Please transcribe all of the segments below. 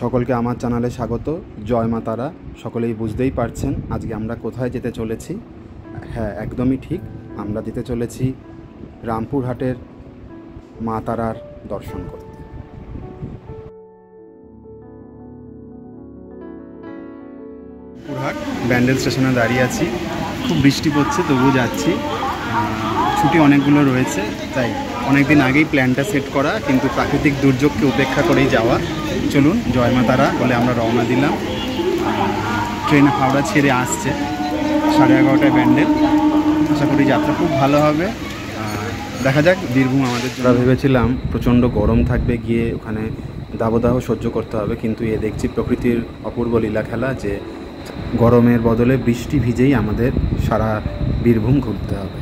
সকলকে আমার চ্যানেলে স্বাগত। জয় মা তারা। সকলেই বুঝতেই পারছেন আজকে আমরা কোথায় যেতে চলেছি। হ্যাঁ, একদমই ঠিক, আমরা যেতে চলেছি রামপুরহাটের মা তারার দর্শন করতে। রামপুরহাট ব্যান্ডেল স্টেশনে দাঁড়িয়ে আছি। খুব বৃষ্টি পড়ছে, তবুও যাচ্ছি। ছুটি অনেকগুলো রয়েছে, তাই অনেকদিন আগেই প্ল্যানটা সেট করা, কিন্তু প্রাকৃতিক দুর্যোগকে উপেক্ষা করেই যাওয়া। চলুন, জয় মা তারা বলে আমরা রওনা দিলাম। ট্রেন হাওড়া ছেড়ে আসছে 11:30টায় ব্যান্ডেল। আশা করি যাত্রা খুব ভালো হবে। দেখা যাক। বীরভূম আমাদের যারা ভেবেছিলাম প্রচণ্ড গরম থাকবে, গিয়ে ওখানে দাবদাহ সহ্য করতে হবে, কিন্তু এ দেখছি প্রকৃতির অপূর্ব লীলা খেলা যে গরমের বদলে বৃষ্টি ভিজেই আমাদের সারা বীরভূম ঘুরতে হবে।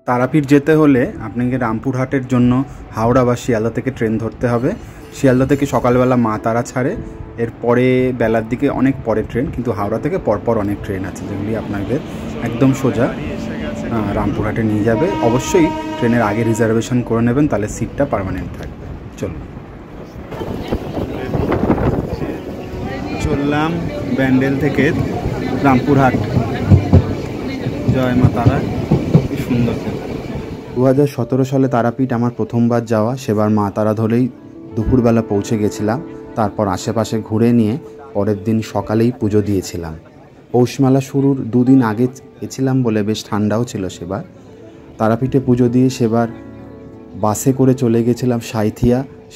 তারাপীঠ যেতে হলে আপনাকে রামপুরহাটের জন্য হাওড়া বা শিয়ালদা থেকে ট্রেন ধরতে হবে। শিয়ালদা থেকে সকালবেলা মা তারা ছাড়ে, এরপরে বেলার দিকে অনেক পরে ট্রেন, কিন্তু হাওড়া থেকে পরপর অনেক ট্রেন আছে যেগুলি আপনাদের একদম সোজা রামপুরহাটে নিয়ে যাবে। অবশ্যই ট্রেনের আগে রিজার্ভেশন করে নেবেন, তাহলে সিটটা পার্মানেন্ট থাকবে। চললাম ব্যান্ডেল থেকে রামপুরহাট। জয় মা তারা। কি সুন্দর। 2017 সালে তারাপীঠ আমার প্রথমবার যাওয়া। সেবার মা তারা ধরেই দুপুরবেলা পৌঁছে গেছিলাম, তারপর আশেপাশে ঘুরে নিয়ে পরের দিন সকালেই পুজো দিয়েছিলাম। পৌষমেলা শুরুর 2 দিন আগে গেছিলাম বলে বেশ ঠান্ডাও ছিল সেবার। তারাপীঠে পুজো দিয়ে সেবার বাসে করে চলে গেছিলাম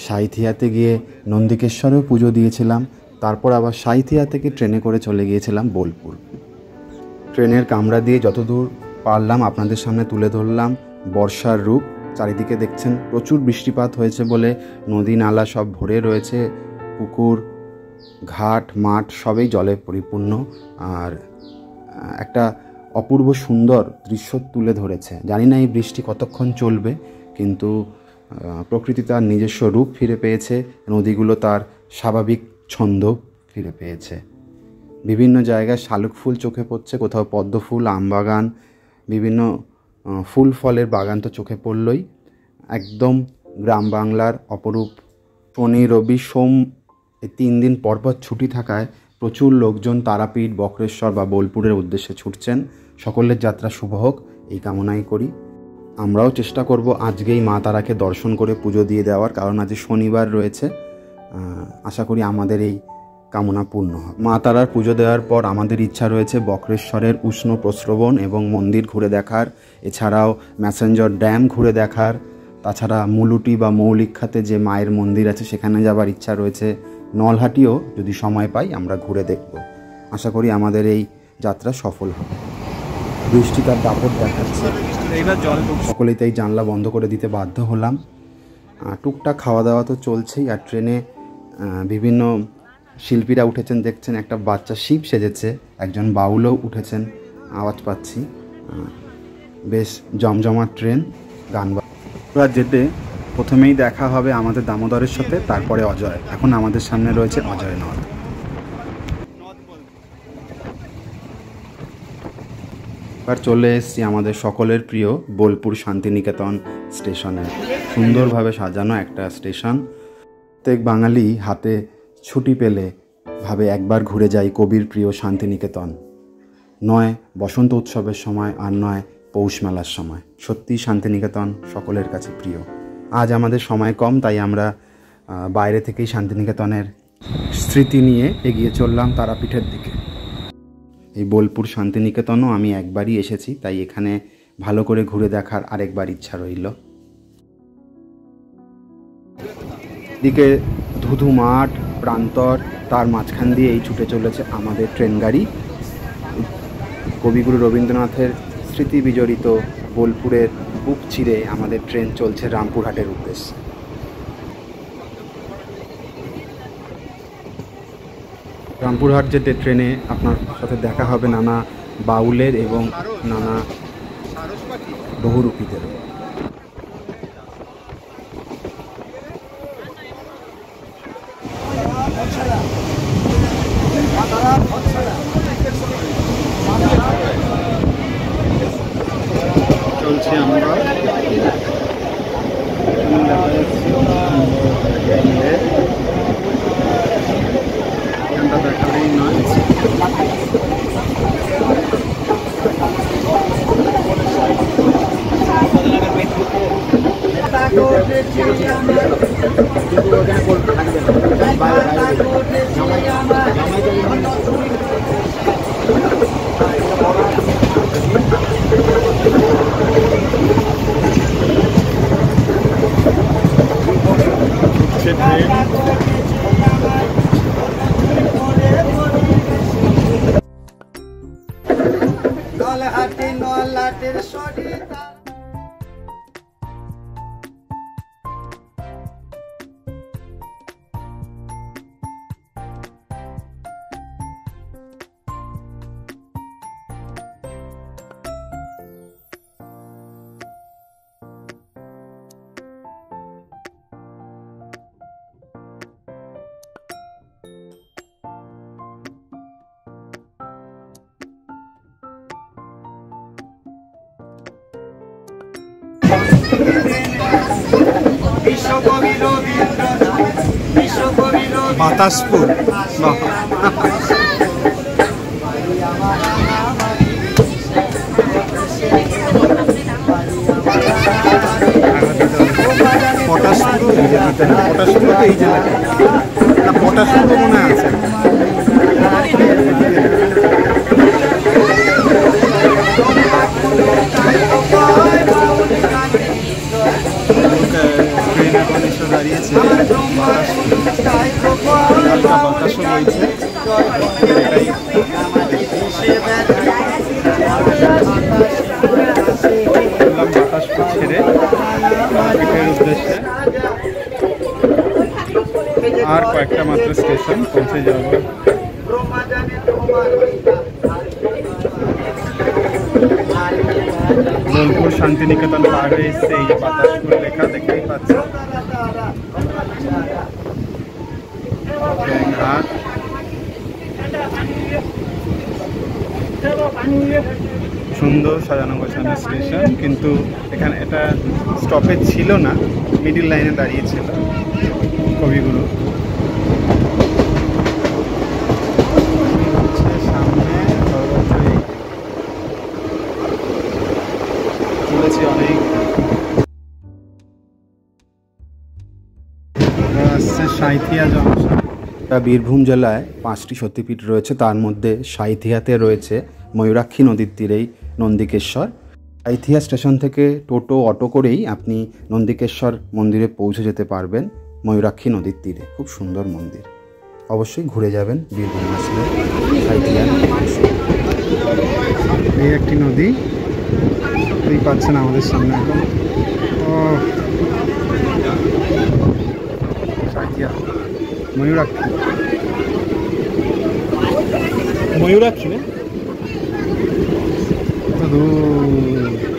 সাঁইথিয়াতে গিয়ে নন্দিকেশ্বরেও পুজো দিয়েছিলাম। তারপর আবার সাঁইথিয়া থেকে ট্রেনে করে চলে গিয়েছিলাম বোলপুর। ট্রেনের কামরা দিয়ে যতদূর পারলাম আপনাদের সামনে তুলে ধরলাম বর্ষার রূপ। চারিদিকে দেখছেন প্রচুর বৃষ্টিপাত হয়েছে বলে নদী নালা সব ভরে রয়েছে, পুকুর ঘাট মাঠ সবই জলে পরিপূর্ণ, আর একটা অপূর্ব সুন্দর দৃশ্য তুলে ধরেছে। জানি না এই বৃষ্টি কতক্ষণ চলবে, কিন্তু প্রকৃতি তার নিজস্ব রূপ ফিরে পেয়েছে, নদীগুলো তার স্বাভাবিক ছন্দ ফিরে পেয়েছে। বিভিন্ন জায়গায় শালুক ফুল চোখে পড়ছে, কোথাও পদ্ম ফুল, আমবাগান, বিভিন্ন ফুল ফলের বাগান তো চোখে পড়লই। একদম গ্রাম বাংলার অপরূপ। শনি রবি সোম এই 3 দিন পরপর ছুটি থাকায় প্রচুর লোকজন তারাপীঠ, বক্রেশ্বর বা বোলপুরের উদ্দেশ্যে ছুটছেন। সকলের যাত্রা শুভ হোক এই কামনাই করি। আমরাও চেষ্টা করব আজকেই মা তারাকে দর্শন করে পুজো দিয়ে দেওয়ার, কারণ আজ শনিবার রয়েছে। আশা করি আমাদের এই কামনা পূর্ণ হয়। মা তারার পুজো দেওয়ার পর আমাদের ইচ্ছা রয়েছে বক্রেশ্বরের উষ্ণ প্রস্রবণ এবং মন্দির ঘুরে দেখার, এছাড়াও ম্যাসেঞ্জর ড্যাম ঘুরে দেখার, তাছাড়া মুলুটি বা মৌলিকখাতে যে মায়ের মন্দির আছে সেখানে যাবার ইচ্ছা রয়েছে। নলহাটিও যদি সময় পাই আমরা ঘুরে দেখব। আশা করি আমাদের এই যাত্রা সফল হবে। বৃষ্টি তার দাপট দেখাচ্ছে, সকলেই তাই জানলা বন্ধ করে দিতে বাধ্য হলাম। টুকটাক খাওয়া দাওয়া তো চলছেই, আর ট্রেনে বিভিন্ন শিল্পীরা উঠেছেন দেখছেন। একটা বাচ্চা শিব সেজেছে, একজন বাউলও উঠেছেন, আওয়াজ পাচ্ছি। বেশ জমজমাট ট্রেন। গান যেতে প্রথমেই দেখা হবে আমাদের দামোদরের সাথে, তারপরে অজয়। এখন আমাদের সামনে রয়েছে অজয় নদ। এবার চলে এসেছি আমাদের সকলের প্রিয় বোলপুর শান্তিনিকেতন স্টেশনে। সুন্দরভাবে সাজানো একটা স্টেশন। প্রত্যেক বাঙালি হাতে ছুটি পেলে ভাবে একবার ঘুরে যাই কবির প্রিয় শান্তিনিকেতন। নয় বসন্ত উৎসবের সময়, আর নয় পৌষ মেলার সময়। সত্যিই শান্তিনিকেতন সকলের কাছে প্রিয়। আজ আমাদের সময় কম, তাই আমরা বাইরে থেকেই শান্তিনিকেতনের স্মৃতি নিয়ে এগিয়ে চললাম তারাপীঠের দিকে। এই বোলপুর শান্তিনিকেতনও আমি একবারই এসেছি, তাই এখানে ভালো করে ঘুরে দেখার আরেকবার ইচ্ছা রইল। দিকে ধুধু মাঠ প্রান্তর, তার মাঝখান দিয়ে এই ছুটে চলেছে আমাদের ট্রেন গাড়ি। কবিগুরু রবীন্দ্রনাথের স্মৃতি বিজড়িত বোলপুরের বুক চিরে আমাদের ট্রেন চলছে রামপুরহাটের উদ্দেশ্যে। রামপুরহাট যেতে ট্রেনে আপনার সাথে দেখা হবে নানা বাউলের এবং নানা বহুরূপীদের। চলছে আমরা বাতাসপুর পটাশপুর এই জেলাটা পটাশপুর মনে আছে। দাঁড়িয়েছে বাতাসও রয়েছে, এটাই বাতাসপুর ছেড়ে পিঠের উদ্দেশ্যে আর কয়েকটা মাত্র স্টেশন পৌঁছে যাব। বোলপুর শান্তিনিকেতন পার হয়ে এসছে, এই যে বাতাসপুর লেখা দেখতেই পাচ্ছি। ঘাট সুন্দর সাজানো গোছানো স্টেশন, কিন্তু এখানে এটা স্টপেজ ছিল না, মিডিল লাইনে দাঁড়িয়েছিল কবিগুরু। সামনে চলেছে অনেক সাঁইথিয়া জংশন। বীরভূম জেলায় 5টি সতীপীঠ রয়েছে, তার মধ্যে সাঁইথিয়াতে রয়েছে ময়ূরাক্ষী নদীর তীরেই নন্দিকেশ্বর। সাঁইথিয়া স্টেশন থেকে টোটো অটো করেই আপনি নন্দিকেশ্বর মন্দিরে পৌঁছে যেতে পারবেন ময়ূরাক্ষী নদীর তীরে। খুব সুন্দর মন্দির, অবশ্যই ঘুরে যাবেন বীরভূম আসলে সাঁইথিয়া। এই একটি নদী এই পাচ্ছেন আমাদের সামনে এখন। ও সাঁইথিয়া ময়ূরাক্ষী, ময়ূরাক্ষী না,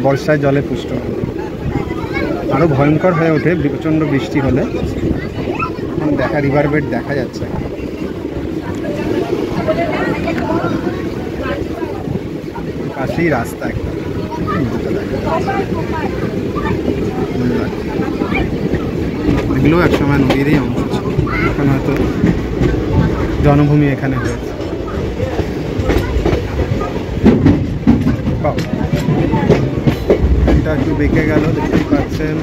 বর্ষায় জলে পুষ্ট, আরও ভয়ঙ্কর হয়ে ওঠে প্রচণ্ড বৃষ্টি হলে। এখন দেখা রিভার বেড দেখা যাচ্ছে। পাশেই রাস্তা একটা, এগুলোও একসময় নদীরই অংশ ছিল, এখন হয়তো জনভূমি এখানে হয়েছে। এটা একটু বেঁকে গেল, দেখতেই পাচ্ছেন।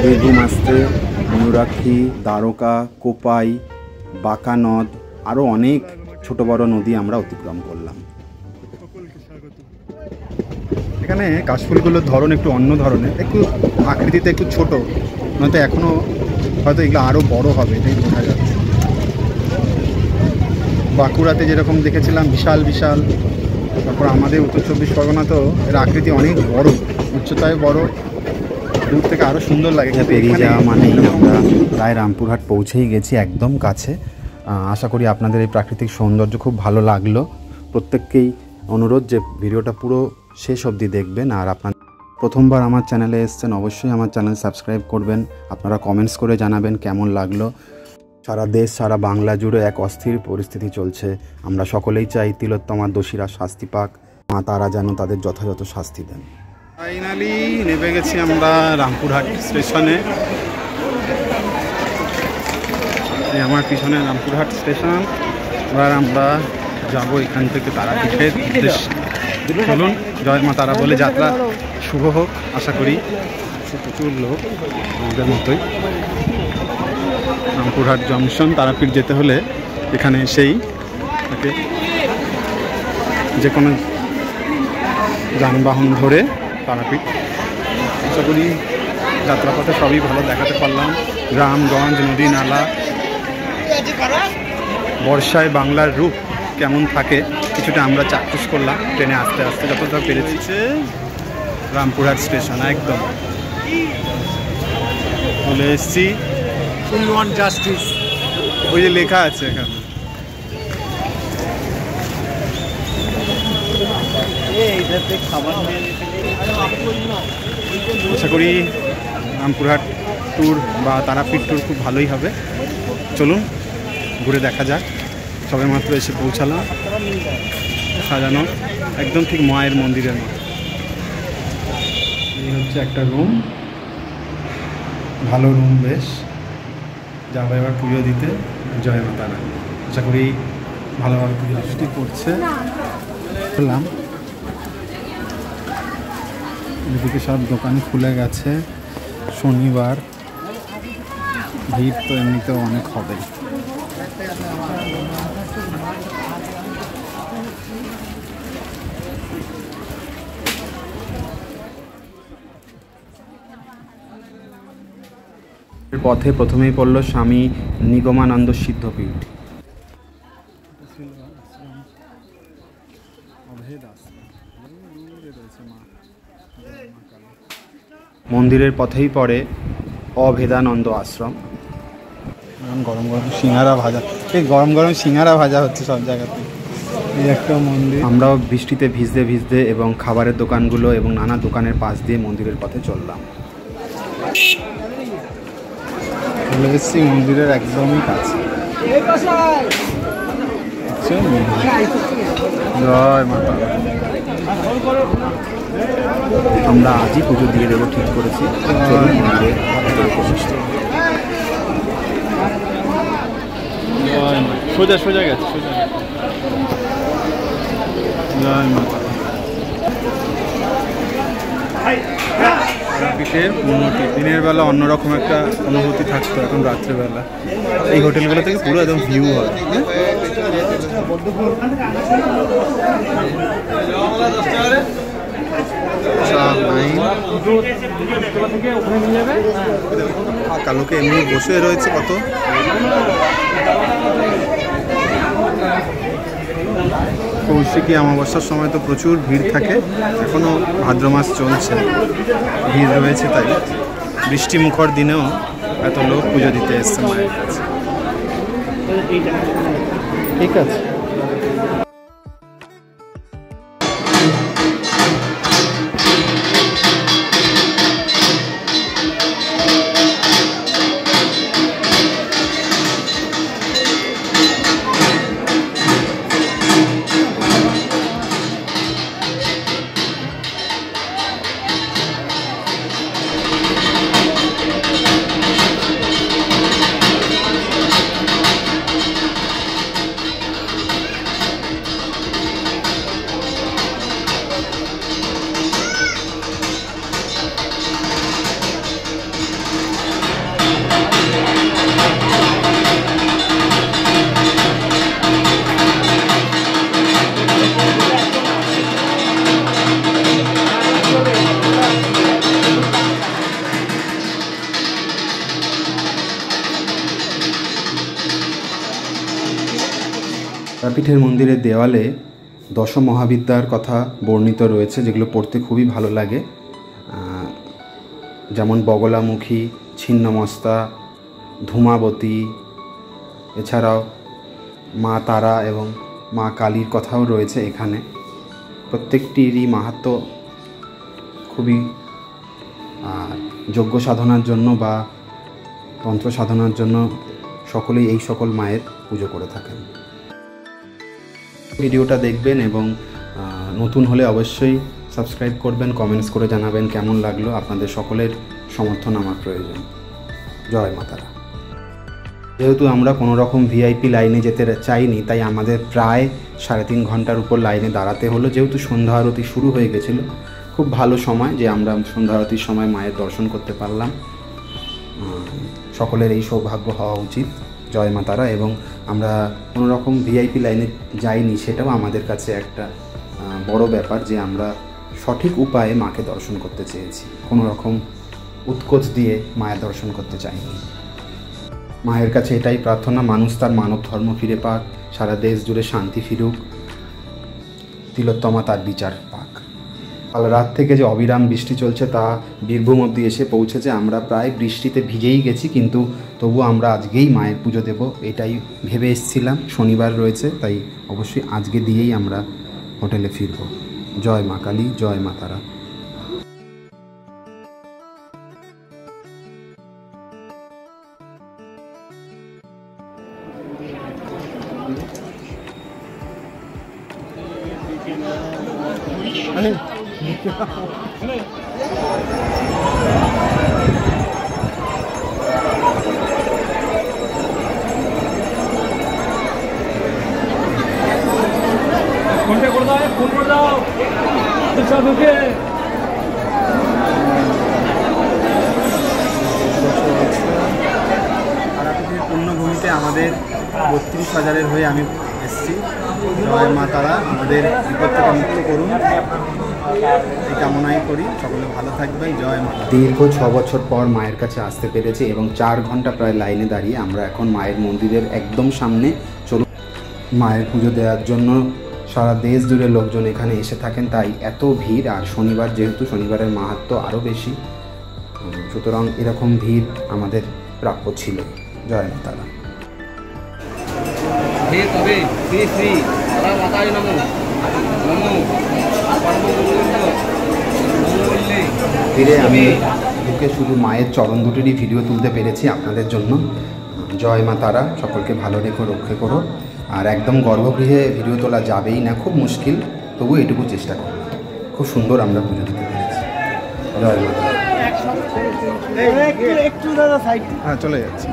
বীরভূম আসতে ময়ূরাক্ষী, দ্বারকা, কোপাই, বাঁকা নদ, আরও অনেক ছোট বড় নদী আমরা অতিক্রম করলাম। এখানে কাশফুলগুলোর ধরন একটু অন্য ধরনের, একটু আকৃতিতে একটু ছোট, নয়তো এখনও হয়তো এগুলো আরও বড় হবে, এটাই বোঝা যাচ্ছে। বাঁকুড়াতে যেরকম দেখেছিলাম বিশাল বিশাল, তারপর আমাদের উত্তর 24 পরগনা তো এর আকৃতি অনেক বড়, উচ্চতায় বড়, দূর থেকে আরও সুন্দর লাগে। পেরিয়ে যাওয়া মানেই আমরা প্রায় রামপুরহাট পৌঁছেই গেছি, একদম কাছে। আশা করি আপনাদের এই প্রাকৃতিক সৌন্দর্য খুব ভালো লাগলো। প্রত্যেককেই অনুরোধ যে ভিডিওটা পুরো শেষ অবধি দেখবেন। আর আপনার প্রথমবার আমার চ্যানেলে এসছেন, অবশ্যই আমার চ্যানেল সাবস্ক্রাইব করবেন। আপনারা কমেন্টস করে জানাবেন কেমন লাগলো। সারা দেশ সারা বাংলা জুড়ে এক অস্থির পরিস্থিতি চলছে। আমরা সকলেই চাই তিলোত্তমার দোষীরা শাস্তি পাক, মা তারা যেন তাদের যথাযথ শাস্তি দেন। ফাইনালি নেমে গেছি আমরা রামপুরহাট স্টেশনে। এই আমার পিছনে রামপুরহাট স্টেশন। এবার আমরা যাবো এখান থেকে তারাপীঠের উদ্দেশ্যে। চলুন জয় মা তারা বলে যাত্রা শুভ হোক। আশা করি প্রচুর লোক আমাদের মতোই। রামপুরহাট জংশন তারাপীঠ যেতে হলে এখানে এসেই তাকে যে কোনো যানবাহন ধরে তারাপীঠ। আশা করি যাত্রাপথে সবই ভালো দেখাতে পারলাম। গ্রামগঞ্জ, নদী নালা, বর্ষায় বাংলার রূপ কেমন থাকে কিছুটা আমরা চাক্ষুষ করলাম ট্রেনে আস্তে আস্তে যতটা পেরেছি। রামপুরহাট স্টেশন একদম চলে এসছি। জাস্টিস ওই যে লেখা আছে এখানে। আশা করি রামপুরহাট ট্যুর বা তারাপীঠ ট্যুর খুব ভালোই হবে। চলুন ঘুরে দেখা যাক। সবে মাত্র এসে পৌঁছালাম। সাজানো একদম ঠিক মায়ের মন্দিরের মতো। এই হচ্ছে একটা রুম, ভালো রুম, বেশ। যাবো এবার পুজো দিতে জয় মা তারা। আশা করি ভালোভাবে পুজো করছে। বললাম এদিকে সব দোকান খুলে গেছে। শনিবার, ভিড় তো এমনিতেও অনেক হবে। পথে প্রথমেই পড়ল স্বামী নিগমানন্দ সিদ্ধপীঠ। মন্দিরের পথেই পড়ে অভেদানন্দ আশ্রম। গরম গরম সিঙ্গারা ভাজা, এই গরম গরম সিঙ্গারা ভাজা হচ্ছে সব জায়গাতে। এই একটা মন্দির। আমরাও বৃষ্টিতে ভিজতে ভিজতে এবং খাবারের দোকানগুলো এবং নানা দোকানের পাশ দিয়ে মন্দিরের পথে চললাম। চলে এসেছি মন্দিরের একদমই কাছে। জয় মাতা। আমরা আজই পুজো দিয়ে দেবো ঠিক করেছি। সোজা সোজা গেছে, সোজা। জয় মাতা। তারাপীঠের উন্নতি দিনের বেলা অন্যরকম একটা অনুভূতি থাকতো, এখন রাত্রেবেলা এই হোটেলগুলো থেকে পুরো একদম ভিউ হয়। কালোকে এমনি বসে রয়েছে কত। কৌশিকী অমাবস্যার সময় তো প্রচুর ভিড় থাকে, এখনও ভাদ্র মাস চলছে, ভিড় রয়েছে। তাই বৃষ্টি মুখর দিনেও এত লোক পুজো দিতে এসছে মায়ের কাছে। ঠিক আছে। তারাপীঠের মন্দিরের দেওয়ালে দশ মহাবিদ্যার কথা বর্ণিত রয়েছে, যেগুলো পড়তে খুবই ভালো লাগে। যেমন বগলামুখী, ছিন্নমস্তা, ধূমাবতী, এছাড়াও মা তারা এবং মা কালীর কথাও রয়েছে এখানে। প্রত্যেকটিরই মাহাত্ম্য খুবই যজ্ঞ সাধনার জন্য বা তন্ত্র সাধনার জন্য সকলেই এই সকল মায়ের পুজো করে থাকেন। ভিডিওটা দেখবেন এবং নতুন হলে অবশ্যই সাবস্ক্রাইব করবেন, কমেন্টস করে জানাবেন কেমন লাগলো। আপনাদের সকলের সমর্থন আমার প্রয়োজন। জয় মা তারা। যেহেতু আমরা কোনো রকম ভিআইপি লাইনে যেতে চাইনি, তাই আমাদের প্রায় 3.5 ঘন্টার উপর লাইনে দাঁড়াতে হলো, যেহেতু সন্ধ্যা আরতি শুরু হয়ে গেছিলো। খুব ভালো সময় যে আমরা সন্ধ্যা আরতির সময় মায়ের দর্শন করতে পারলাম। সকলের এই সৌভাগ্য হওয়া উচিত। জয় মা তারা। এবং আমরা কোনো রকম ভিআইপি লাইনে যাইনি, সেটাও আমাদের কাছে একটা বড় ব্যাপার যে আমরা সঠিক উপায়ে মাকে দর্শন করতে চেয়েছি, কোনো রকম উৎকোচ দিয়ে মায়ের দর্শন করতে চাইনি। মায়ের কাছে এটাই প্রার্থনা, মানুষ তার মানব ধর্ম ফিরে পাক, সারা দেশ জুড়ে শান্তি ফিরুক, তিলোত্তমা তার বিচার পাক। কাল রাত থেকে যে অবিরাম বৃষ্টি চলছে তা বীরভূম অবধি এসে পৌঁছেছে। আমরা প্রায় বৃষ্টিতে ভিজেই গেছি, কিন্তু তবু আমরা আজকেই মায়ের পুজো দেব এটাই ভেবে এসেছিলাম। শনিবার রয়েছে, তাই অবশ্যই আজকে দিয়েই আমরা হোটেলে ফিরব। জয় মা কালী, জয় মা তারা। ফোনটা করে দাও, ফোন করে দাও সাধুকে। তারাপীঠের পুণ্যভূমিতে আমাদের 32,000-এর হয়ে আমি এসেছি। জয় মা তারা আমাদের বিপদ থেকে মুক্ত করুন, এই কামনাই করি। সকলে ভালো থাকবেন। জয় মা। দীর্ঘ 6 বছর পর মায়ের কাছে আসতে পেরেছি এবং 4 ঘন্টা প্রায় লাইনে দাঁড়িয়ে আমরা এখন মায়ের মন্দিরের একদম সামনে চলুন। মায়ের পুজো দেওয়ার জন্য সারা দেশ জুড়ে লোকজন এখানে এসে থাকেন, তাই এত ভিড়। আর শনিবার যেহেতু, শনিবারের মাহাত্ম্য আরও বেশি, সুতরাং এরকম ভিড় আমাদের প্রাপ্য ছিল। জয় মা তারা। ফিরে আমি ঢুকে শুধু মায়ের চরণ দুটিরই ভিডিও তুলতে পেরেছি আপনাদের জন্য। জয় মা তারা, সকলকে ভালো রেখো, রক্ষে করো। আর একদম গর্ভগৃহে ভিডিও তোলা যাবেই না, খুব মুশকিল, তবু এটুকু চেষ্টা করো। খুব সুন্দর আমরা পুজো দিতে পেরেছি। জয় মা তারা। হ্যাঁ, চলে যাচ্ছি।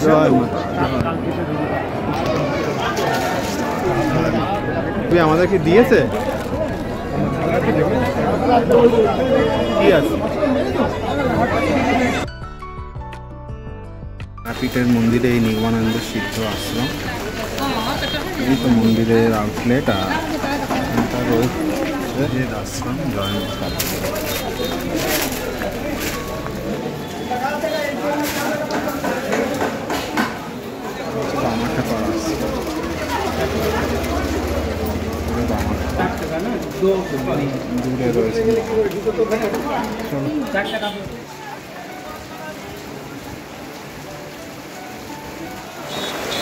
জয় মা তারা। তুই আমাদেরকে দিয়েছে কি আছে? তারাপীঠের মন্দিরে এই নির্বাণানন্দ সিদ্ধ আশ্রম, এই তো মন্দিরের আউটলেট। আর এটা রয়েছে আশ্রম। জয় মা তারা। দূরে রয়েছে।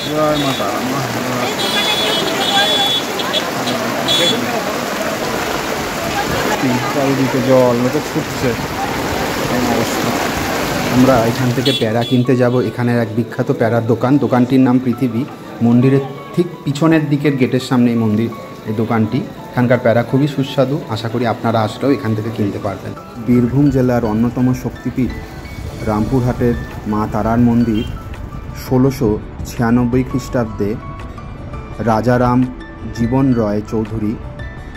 জয় মা তারা। চারিদিকে জল মতো ছুটছে অবস্থা। আমরা এখান থেকে প্যারা কিনতে যাব। এখানের এক বিখ্যাত প্যারার দোকান, দোকানটির নাম পৃথিবী। মন্দিরের ঠিক পিছনের দিকের গেটের সামনে এই মন্দির, এই দোকানটি। এখানকার প্যারা খুবই সুস্বাদু, আশা করি আপনারা আসলেও এখান থেকে কিনতে পারবেন। বীরভূম জেলার অন্যতম শক্তিপীঠ রামপুরহাটের মা তারার মন্দির 1696 খ্রিস্টাব্দে রাজারাম জীবন রয় চৌধুরী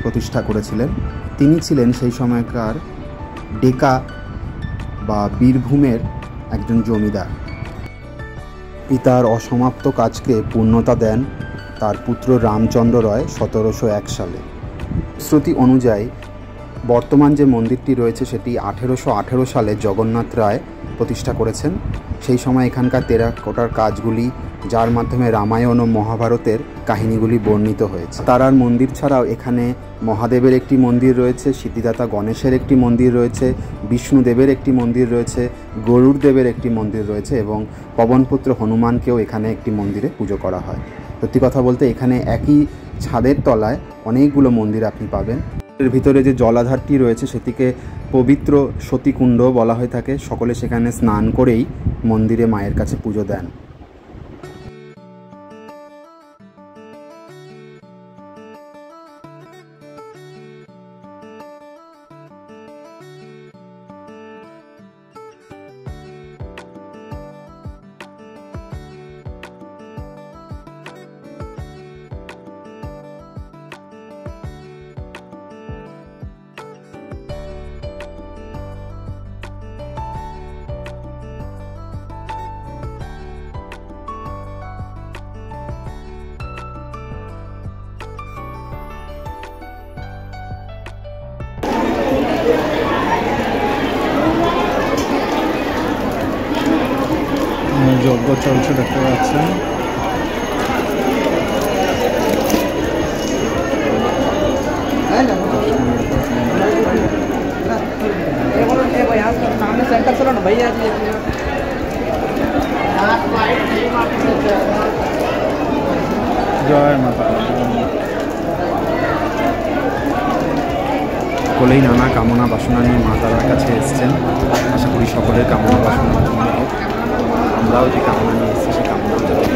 প্রতিষ্ঠা করেছিলেন। তিনি ছিলেন সেই সময়কার ডেকা বা বীরভূমের একজন জমিদার। পিতার অসমাপ্ত কাজকে পূর্ণতা দেন তার পুত্র রামচন্দ্র রায় 1701 সালে। শ্রুতি অনুযায়ী বর্তমান যে মন্দিরটি রয়েছে সেটি 1818 সালে জগন্নাথ রায় প্রতিষ্ঠা করেছেন। সেই সময় এখানকার টেরাকোটার কাজগুলি, যার মাধ্যমে রামায়ণ ও মহাভারতের কাহিনীগুলি বর্ণিত হয়েছে। তারার মন্দির ছাড়াও এখানে মহাদেবের একটি মন্দির রয়েছে, সিদ্ধিদাতা গণেশের একটি মন্দির রয়েছে, বিষ্ণুদেবের একটি মন্দির রয়েছে, গরুড় দেবের একটি মন্দির রয়েছে এবং পবনপুত্র হনুমানকেও এখানে একটি মন্দিরে পুজো করা হয়। সত্যি কথা বলতে এখানে একই ছাদের তলায় অনেকগুলো মন্দির আপনি পাবেন। এর ভিতরে যে জলাধারটি রয়েছে সেটিকে পবিত্র সতীকুণ্ড বলা হয়ে থাকে। সকলে সেখানে স্নান করেই মন্দিরে মায়ের কাছে পুজো দেন। যজ্ঞ চলছে দেখতে পাচ্ছেন। জয় মাতা। সকলেই নানা কামনা বাসনা নিয়ে মা তারার কাছে এসছেন। আশা করি সকলের কামনা বাসনা পূর্ণ হোক। আমরাও যে কামনা নিয়ে এসেছি সে কামনাও যাতে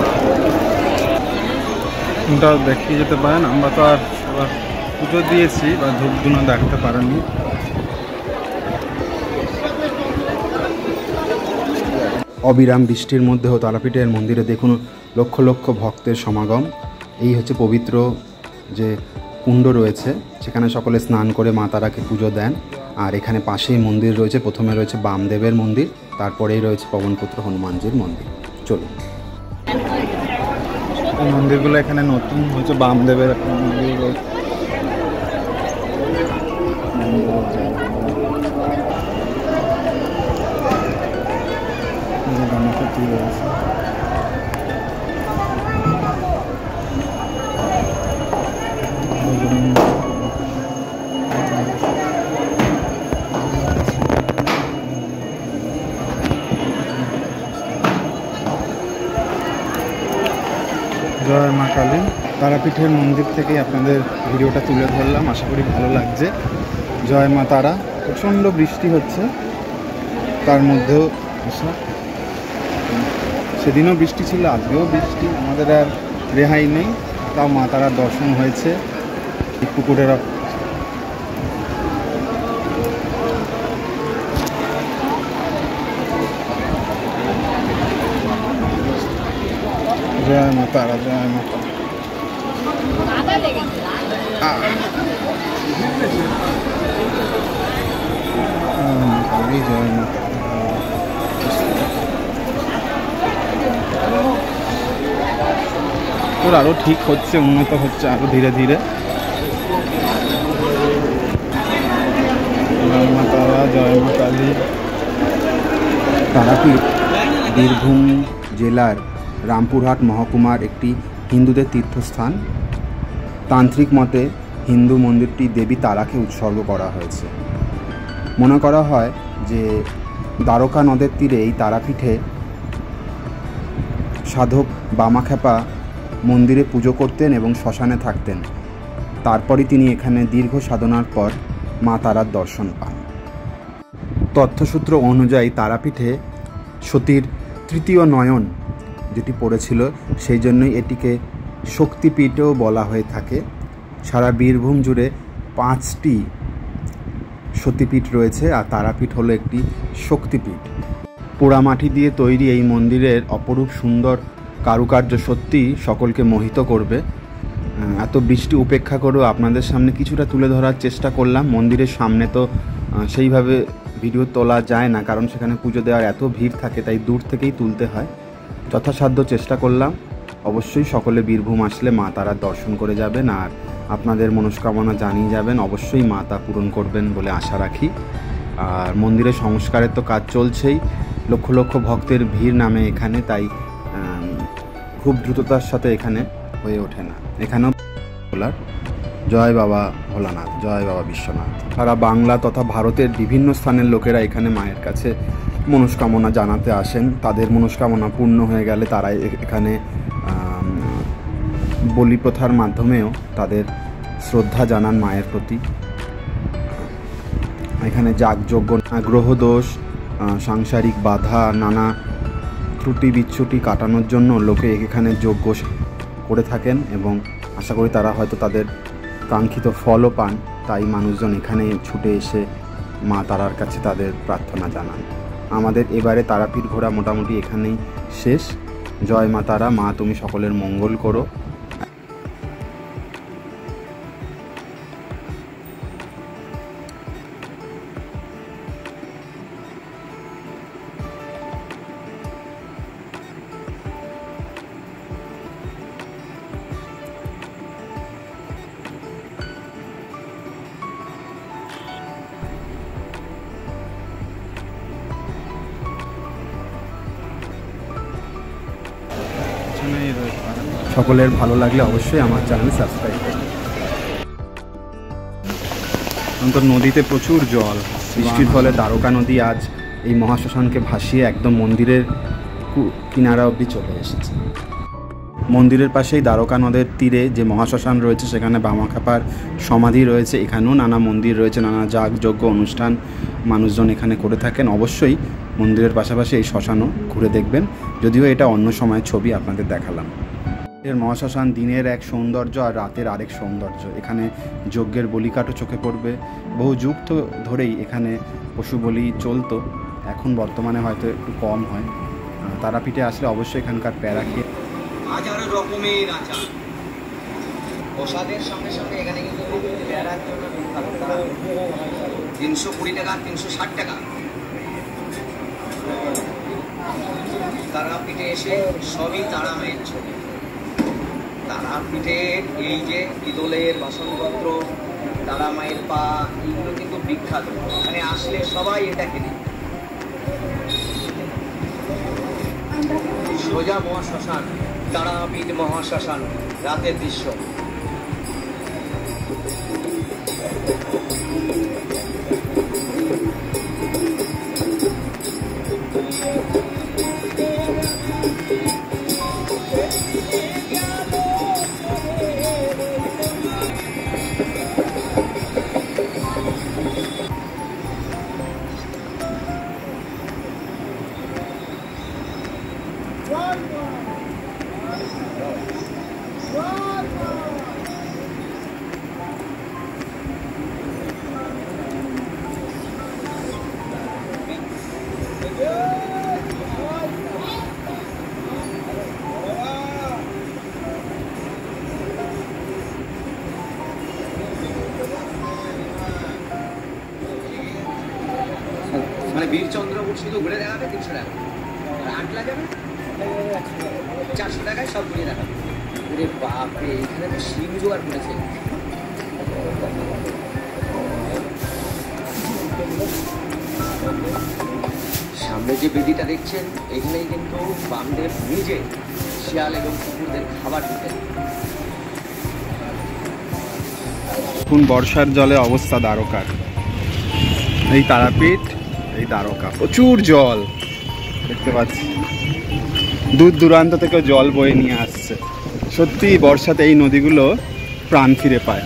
দেখিয়ে যেতে পারেন। আমরা তো আর পুজো দিয়েছি বা ধূপ ধুনো দেখতে পারেননি। অবিরাম বৃষ্টির মধ্যেও তারাপীঠের মন্দিরে দেখুন লক্ষ লক্ষ ভক্তের সমাগম। এই হচ্ছে পবিত্র যে কুণ্ড রয়েছে, সেখানে সকলে স্নান করে মা তারাকে পুজো দেন। আর এখানে পাশেই মন্দির রয়েছে। প্রথমে রয়েছে বামদেবের মন্দির, তারপরেই রয়েছে পবনপুত্র হনুমানজির মন্দির। চলুন, এই মন্দিরগুলো এখানে নতুন হচ্ছে। বামদেবের একটা মন্দির রয়েছে। গণপতি রয়েছে। জয় মা কালী। তারাপীঠের মন্দির থেকে আপনাদের ভিডিওটা তুলে ধরলাম, আশা করি ভালো লাগছে। জয় মা তারা। প্রচণ্ড বৃষ্টি হচ্ছে, তার মধ্যেও সেদিনও বৃষ্টি ছিল, আজকেও বৃষ্টি, আমাদের আর রেহাই নেই। তাও মা তারার দর্শন হয়েছে। পুকুরের জয় মা তারা, জয় মা তারা। জয় মা তারা। তোর আরো ঠিক হচ্ছে, উন্নত হচ্ছে আরো ধীরে ধীরে। জয় মা তারা, জয় মা কালী। তারাপীঠ বীরভূম জেলার রামপুরহাট মহকুমার একটি হিন্দুদের তীর্থস্থান। তান্ত্রিক মতে হিন্দু মন্দিরটি দেবী তারাকে উৎসর্গ করা হয়েছে। মনে করা হয় যে দ্বারকা নদের তীরে এই তারাপীঠে সাধক বামাখ্যাপা মন্দিরে পুজো করতেন এবং শ্মশানে থাকতেন। তারপরই তিনি এখানে দীর্ঘ সাধনার পর মা তারার দর্শন পান। তথ্যসূত্র অনুযায়ী তারাপীঠে সতীর তৃতীয় নয়ন যেটি পড়েছিল, সেই জন্যই এটিকে শক্তিপীঠও বলা হয়ে থাকে। সারা বীরভূম জুড়ে 5টি সতীপীঠ রয়েছে, আর তারাপীঠ হলো একটি শক্তিপীঠ। পোড়ামাটি দিয়ে তৈরি এই মন্দিরের অপরূপ সুন্দর কারুকার্য সত্যি সকলকে মোহিত করবে। এত বৃষ্টি উপেক্ষা করেও আপনাদের সামনে কিছুটা তুলে ধরার চেষ্টা করলাম। মন্দিরের সামনে তো সেইভাবে ভিডিও তোলা যায় না, কারণ সেখানে পুজো দেওয়ার এত ভিড় থাকে, তাই দূর থেকেই তুলতে হয়। যথাসাধ্য চেষ্টা করলাম। অবশ্যই সকলে বীরভূম আসলে মা তারার দর্শন করে যাবেন, আর আপনাদের মনস্কামনা জানিয়ে যাবেন। অবশ্যই মা তা পূরণ করবেন বলে আশা রাখি। আর মন্দিরের সংস্কারের তো কাজ চলছেই, লক্ষ লক্ষ ভক্তের ভিড় নামে এখানে, তাই খুব দ্রুততার সাথে এখানে হয়ে ওঠে না। এখানেও বলার জয় বাবা ভোলানাথ, জয় বাবা বিশ্বনাথ। সারা বাংলা তথা ভারতের বিভিন্ন স্থানের লোকেরা এখানে মায়ের কাছে মনস্কামনা জানাতে আসেন। তাদের মনস্কামনা পূর্ণ হয়ে গেলে তারা এখানে বলি প্রথার মাধ্যমেও তাদের শ্রদ্ধা জানান মায়ের প্রতি। এখানে যাগযজ্ঞ, গ্রহদোষ, সাংসারিক বাধা, নানা ত্রুটি বিচ্ছুটি কাটানোর জন্য লোকে এখানে যজ্ঞ করে থাকেন, এবং আশা করি তারা হয়তো তাদের কাঙ্ক্ষিত ফলও পান। তাই মানুষজন এখানে ছুটে এসে মা তারার কাছে তাদের প্রার্থনা জানান। আমাদের এবারে তারাপীঠ ঘোরা মোটামুটি এখানেই শেষ। জয় মা তারা। মা তুমি সকলের মঙ্গল করো। এখানেই রয়েছে। সকলের ভালো লাগলে অবশ্যই আমার চ্যানেল সাবস্ক্রাইব করবেন। অন্তত নদীতে প্রচুর জল, বৃষ্টির ফলে দ্বারকা নদী আজ এই মহাশ্মশানকে ভাসিয়ে একদম মন্দিরের কিনারা অবধি চলে এসেছে। মন্দিরের পাশেই দ্বারকা নদের তীরে যে মহাশ্মশান রয়েছে সেখানে বামাখ্যাপার সমাধি রয়েছে। এখানেও নানা মন্দির রয়েছে, নানা যাগযজ্ঞ অনুষ্ঠান মানুষজন এখানে করে থাকেন। অবশ্যই মন্দিরের পাশাপাশি এই শ্মশানও ঘুরে দেখবেন, যদিও এটা অন্য সময়ের ছবি আপনাদের দেখালাম। এর মহাশ্মশান দিনের এক সৌন্দর্য আর রাতের আরেক সৌন্দর্য। এখানে যজ্ঞের বলিকাঠও চোখে পড়বে। বহু যুগ ধরেই এখানে পশু বলি চলতো, এখন বর্তমানে হয়তো একটু কম হয়। তারাপীঠে আসলে অবশ্যই এখানকার প্যারা খেয়ে হাজার রকমের আচার প্রসাদের সঙ্গে সঙ্গে এখানে কিন্তু প্যারার জন্য 320 টাকা 360 টাকা। তারাপীঠে এসে সবই তারা মায়ের ছবি। তারাপীঠে এই যে পিতলের বাসনপত্র, তারা মায়ের পা, এগুলো কিন্তু বিখ্যাত। এখানে আসলে সবাই এটা কেনে। সোজা মহাশ্মশান, তারাপীঠ মহাশ্মশান, রাতের দৃশ্য। মানে বীরচন্দ্রপুর শুধু ঘুরে দেখাবে 300 টাকা, আর আটলা যাবে 400 টাকায় সব ঘুরে দেখাবে। ওরে বাপরে, এখানে তো শিব জোয়ার করেছে। সামনে যে বেদিটা দেখছেন, এখানেই কিন্তু বামদেব নিজে শিয়াল এবং কুকুরদের খাবার দিতেন। এখন বর্ষার জলে অবস্থা দ্বারকার। এই তারাপীঠ, এই দ্বারকা, প্রচুর জল দেখতে পাচ্ছি। দূর দূরান্ত থেকে জল বয়ে নিয়ে আসছে। সত্যি বর্ষাতে এই নদীগুলো প্রাণ ফিরে পায়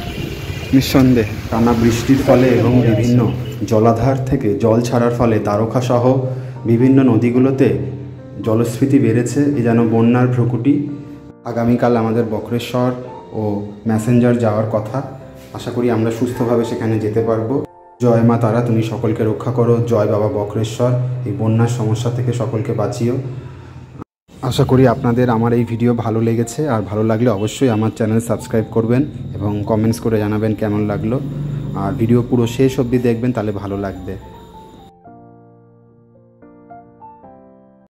নিঃসন্দেহে। টানা বৃষ্টির ফলে এবং বিভিন্ন জলাধার থেকে জল ছাড়ার ফলে দ্বারকা সহ বিভিন্ন নদীগুলোতে জলস্ফীতি বেড়েছে। এ যেন বন্যার ভ্রুকুটি। আগামীকাল আমাদের বক্রেশ্বর ও ম্যাসেঞ্জার যাওয়ার কথা। আশা করি আমরা সুস্থভাবে সেখানে যেতে পারবো। জয় মা তারা, তুমি সকলকে রক্ষা করো। জয় বাবা বক্রেশ্বর, এই বন্যার সমস্যা থেকে সকলকে বাঁচিও। আশা করি আপনাদের আমার এই ভিডিও ভালো লেগেছে, আর ভালো লাগলে অবশ্যই আমার চ্যানেল সাবস্ক্রাইব করবেন এবং কমেন্টস করে জানাবেন কেমন লাগলো। আর ভিডিও পুরো শেষ অবধি দেখবেন, তাহলে ভালো লাগবে।